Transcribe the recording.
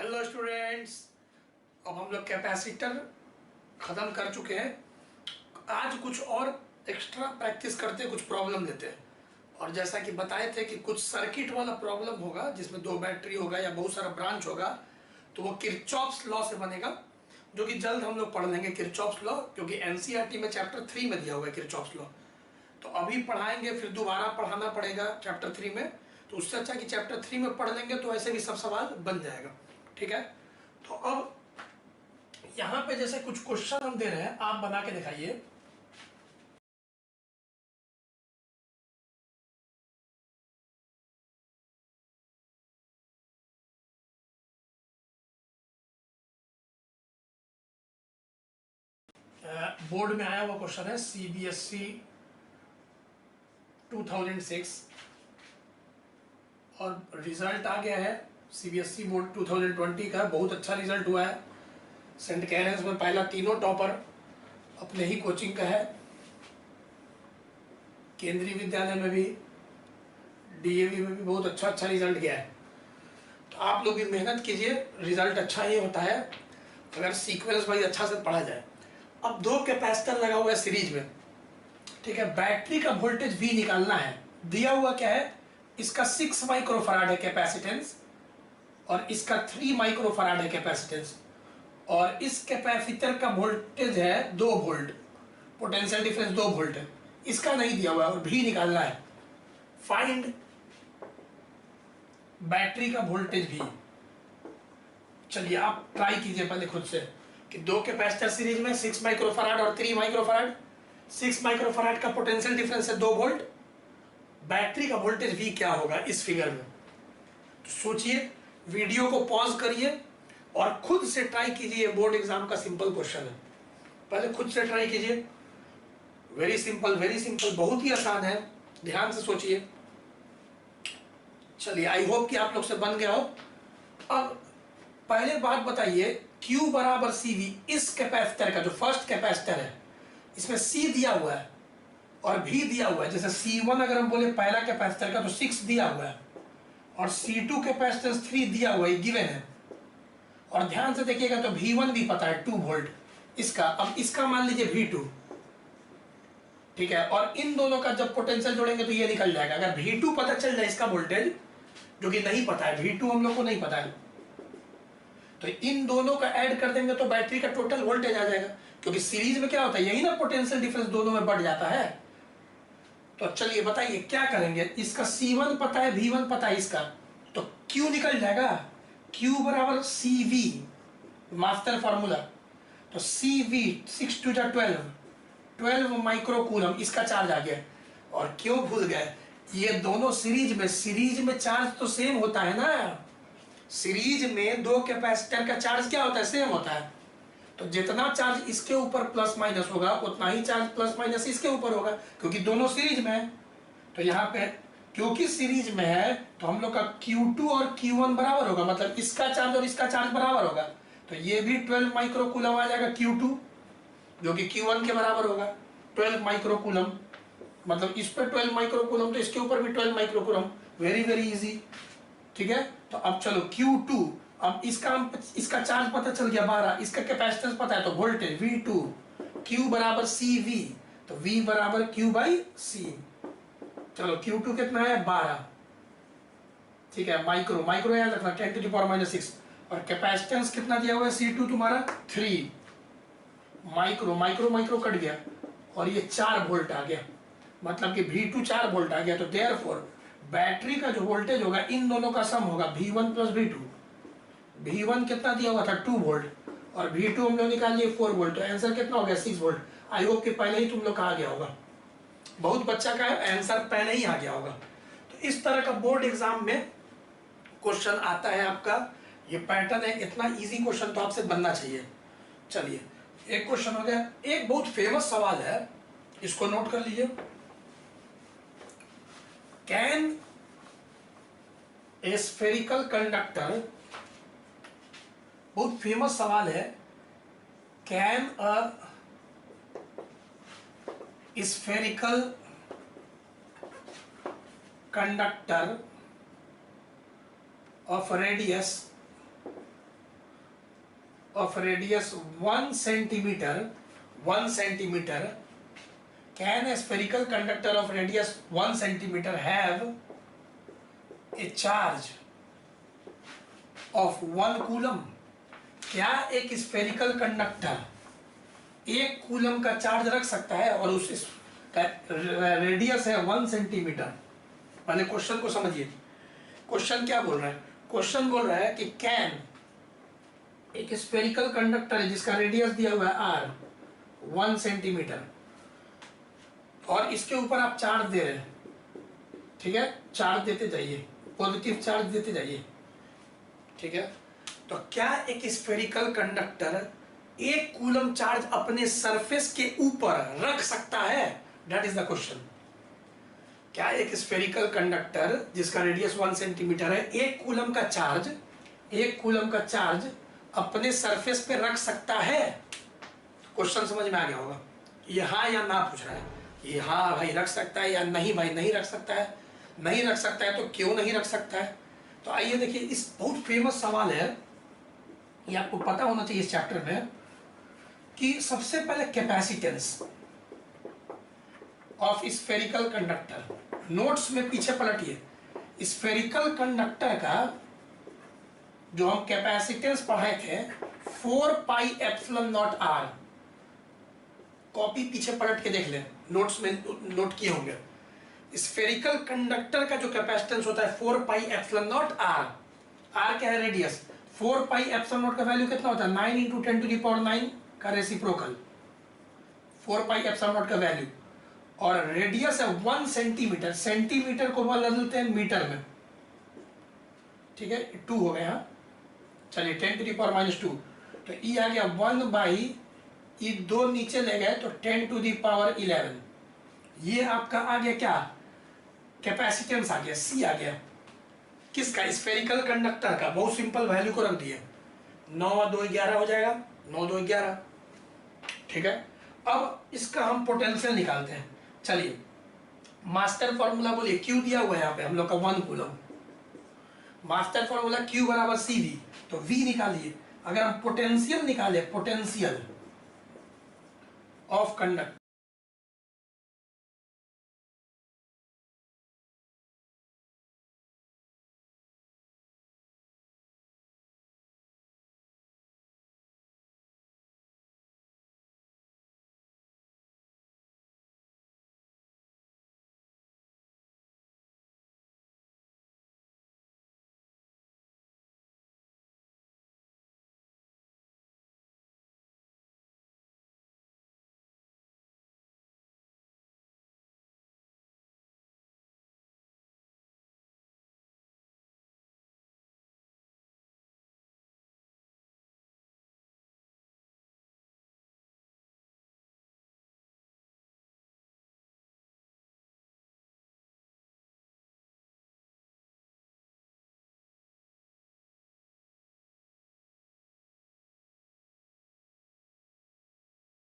Hello students, अब हम लोग कैपेसिटर ख़त्म कर चुके हैं। आज कुछ और एक्स्ट्रा प्रैक्टिस करते हैं, कुछ प्रॉब्लम लेते हैं। और जैसा कि बताए थे कि कुछ सर्किट वाला प्रॉब्लम होगा जिसमें 2 बैटरी होगा या बहुत सारा ब्रांच होगा, तो वो किरचॉफ्स लॉ से बनेगा, जो कि जल्द हम लोग पढ़ लेंगे किरचॉफ्स लॉ, क्योंकि एनसीईआरटी में चैप्टर 3 में दिया हुआ है किरचॉफ्स लॉ। तो अभी पढ़ाएंगे, फिर दोबारा पढ़ाना पड़ेगा चैप्टर 3 में। तो उससे अच्छा कि चैप्टर 3 में पढ़ लेंगे तो ऐसे भी सब सवाल बन जाएगा। ठीक है, तो अब यहाँ पे जैसे कुछ क्वेश्चन हम दे रहे हैं, आप बना के दिखाइए। बोर्ड में आया हुआ क्वेश्चन है सीबीएसई 2006 और रिजल्ट आ गया है सीबीएसई बोर्ड 2020 का। बहुत अच्छा रिजल्ट हुआ है। सेंट कैरेंस में पहला तीनों टॉपर अपने ही कोचिंग का है। केंद्रीय विद्यालय में भी, डीएवी में भी बहुत अच्छा रिजल्ट गया है। तो आप लोग भी मेहनत कीजिए, रिजल्ट अच्छा ही होता है अगर सीक्वेंस वाइज अच्छा से पढ़ा जाए। अब 2 कैपेसिटर लगा हुआ है सीरीज में। ठीक है, बैटरी का वोल्टेज V निकालना है। दिया हुआ क्या है, इसका 6 माइक्रोफराड है कैपेसिटेंस और इसका 3 माइक्रोफराड है कैपेसिटेंस, और इस कैपेसिटर का वोल्टेज है 2 वोल्ट, पोटेंशियल डिफरेंस 2 वोल्ट है। इसका नहीं दिया हुआ है और V निकालना है। फाइंड बैटरी का वोल्टेज V। चलिए आप ट्राई कीजिए पहले खुद से कि 2 कैपेसिटर सीरीज में 6 माइक्रोफराड और 3 माइक्रोफराड। 6 माइक्रोफराड का पोटेंशियल डिफरेंस है 2 वोल्ट। बैटरी का वोल्टेज V क्या होगा इस फिगर में? तो सोचिए, वीडियो को पॉज करिए और खुद से ट्राई कीजिए। बोर्ड एग्जाम का सिंपल क्वेश्चन है, पहले खुद से ट्राई कीजिए। वेरी सिंपल, बहुत ही आसान है। ध्यान से सोचिए। चलिए, आई होप कि आप लोग से बन गया हो। अब पहले बात बताइए, Q बराबर CV, इस कैपेसिटर का जो फर्स्ट कैपेसिटर है इसमें C दिया हुआ है और V दिया हुआ है। जैसे C1 अगर हम बोले पहला कैपेसिटर का तो 6 दिया हुआ है और C2 कैपेसिटेंस 3 दिया हुआ है, गिवन है। और ध्यान से देखिएगा तो V1 भी पता है 2 वोल्ट इसका। अब इसका मान लीजिए V2, ठीक है, और इन दोनों का जब पोटेंशियल जोड़ेंगे तो ये निकल जाएगा। अगर V2 पता चल जाए, इसका वोल्टेज जो कि नहीं पता है, V2 हम लोग को नहीं पता है, तो इन दोनों का ऐड कर देंगे तो बैटरी का टोटल वोल्टेज आ जाएगा। क्योंकि सीरीज में क्या होता है, यही ना, पोटेंशियल डिफरेंस दोनों में बढ़ जाता है। तो चलिए बताइए क्या करेंगे। इसका C1 पता है, V1 पता है इसका, तो Q निकल जाएगा। Q बराबर CV, मास्टर फॉर्मूला। तो CV 6 टू 12 माइक्रोकूलम इसका चार्ज आ गया। और क्यों भूल गए, ये दोनों सीरीज में चार्ज तो सेम होता है ना। सीरीज में 2 कैपेसिटर का चार्ज क्या होता है, सेम होता है। तो जितना चार्ज इसके ऊपर प्लस माइनस होगा उतना ही चार्ज प्लस माइनस इसके ऊपर होगा, क्योंकि दोनों सीरीज में है। तो यहाँ पे क्योंकि सीरीज में है तो हम लोग का Q2 और Q1 बराबर होगा, मतलब इसका चार्ज और इसका चार्ज बराबर होगा। तो ये भी 12 माइक्रोकूलम आ जाएगा Q2, जो कि Q1 के बराबर होगा। 12 माइक्रोकूलम, मतलब इस पे 12 माइक्रोकूलम तो इसके ऊपर भी 12 माइक्रोकूलम। Very easy. ठीक है, तो अब चलो Q2, अब इसका चार्ज पता चल गया 12, इसका कैपेसिटेंस पता है तो वोल्टेज V2, Q बराबर CV, तो V बराबर Q बाई C। चलो Q2 कितना है, 12। ठीक है, माइक्रो याद रखना, 10 टू द पावर -6। और कैपेसिटेंस कितना दिया हुआ है C2 तुम्हारा 3। माइक्रो कट गया और ये 4 वोल्ट आ गया, मतलब कि V2 4 वोल्ट आ गया। तो देयरफॉर बैटरी का जो वोल्टेज होगा इन दोनों का सम होगा V1 प्लस V2। V1 कितना दिया हुआ था 2 वोल्ट और V2 हम लोग निकाल लिए 4 वोल्ट। तो आंसर कितना हो गया 6 वोल्ट। आई होप कि पहले ही तुम लोग का आ गया होगा, बहुत बच्चा का आंसर पहले ही आ गया होगा। तो इस तरह का बोर्ड एग्जाम में क्वेश्चन आता है आपका, ये पैटर्न है। इतना इजी क्वेश्चन तो आपसे बनना चाहिए। चलिए, एक क्वेश्चन हो गया। एक बहुत फेमस सवाल है, इसको नोट कर लीजिए। कैन ए स्फेरिकल कंडक्टर, बहुत फेमस सवाल है, can a spherical conductor of radius of radius 1 centimeter, 1 centimeter, can a spherical conductor of radius 1 centimeter have a charge of 1 coulomb? क्या एक स्फेरिकल कंडक्टर 1 कूलम का charge रख सकता है? और उस रेडियस है 1 सेंटीमीटर। पहले क्वेश्चन को समझिए, क्वेश्चन क्या बोल रहा है? क्वेश्चन बोल रहा है कि कैन, एक स्फेरिकल कंडक्टर है जिसका रेडियस दिया हुआ है r 1 सेंटीमीटर, और इसके ऊपर आप चार्ज दे रहे हैं, ठीक है, चार्ज देते जाइए, पॉजिटिव चार्ज देते जाइए, ठीक है। तो क्या एक स्फेरिकल कंडक्टर 1 कूलम चार्ज अपने सरफेस के ऊपर रख सकता है? That is the question. क्या एक स्फेरिकल कंडक्टर जिसका रेडियस 1 सेंटीमीटर है 1 कूलम का चार्ज, 1 कूलम का चार्ज अपने सरफेस पे रख सकता है? क्वेश्चन समझ में आ गया होगा। ये हाँ या ना पूछ रहा है, ये हाँ भाई रख सकता है, या नहीं भाई नहीं रख सकता है। नहीं रख सकता है तो क्यों नहीं रख सकता है? तो आइए देखिए, इस बहुत फेमस सवाल है, ये आपको पता होना चाहिए इस चैप्टर में, कि सबसे पहले capacitance of spherical conductor. Notes में पीछे पलटिए, स्फेरिकल कंडक्टर का जो हम कैपेसिटेंस पढ़ाए थे 4 pi epsilon naught R, copy पीछे पलट के देख लें, नोट्स में नोट किए होंगे। स्फेरिकल कंडक्टर का जो कैपेसिटेंस होता है 4 pi epsilon naught R. R क्या है? रेडियस। 4 पाई एप्सिलॉन नॉट का वैल्यू कितना होता है? 9 इंटू 10 टू द पावर 9 का रेसिप्रोकल, 4 पाई एप्सिलॉन नॉट का वैल्यू। और रेडियस है 1 सेंटीमीटर, सेंटीमीटर को बदल देते हैं मीटर में, ठीक है, 2 हो गए यहाँ, चलिए 10 टू द पावर -2, तो ई आ गया 1 बाई, ये 2 नीचे ले गए तो 10 टू द पावर 11। ये आपका आ गया क्या? कैपेसिटेंस आ गया, सी आ गया। किसका? स्फेरिकल कंडक्टर का। बहुत सिंपल, वैल्यू को रख दिए, 9 और 2 11 हो जाएगा, 9 2 11, ठीक है। अब इसका हम पोटेंशियल निकालते हैं। चलिए मास्टर फॉर्मूला बोलिए, क्यू दिया हुआ है यहाँ पे हम लोग का 1 कूलम, मास्टर फॉर्मूला क्यू बराबर सी वी, तो वी निकालिए। अगर हम पोटेंशियल निकाले, पोटेंशियल ऑफ कंडक्टर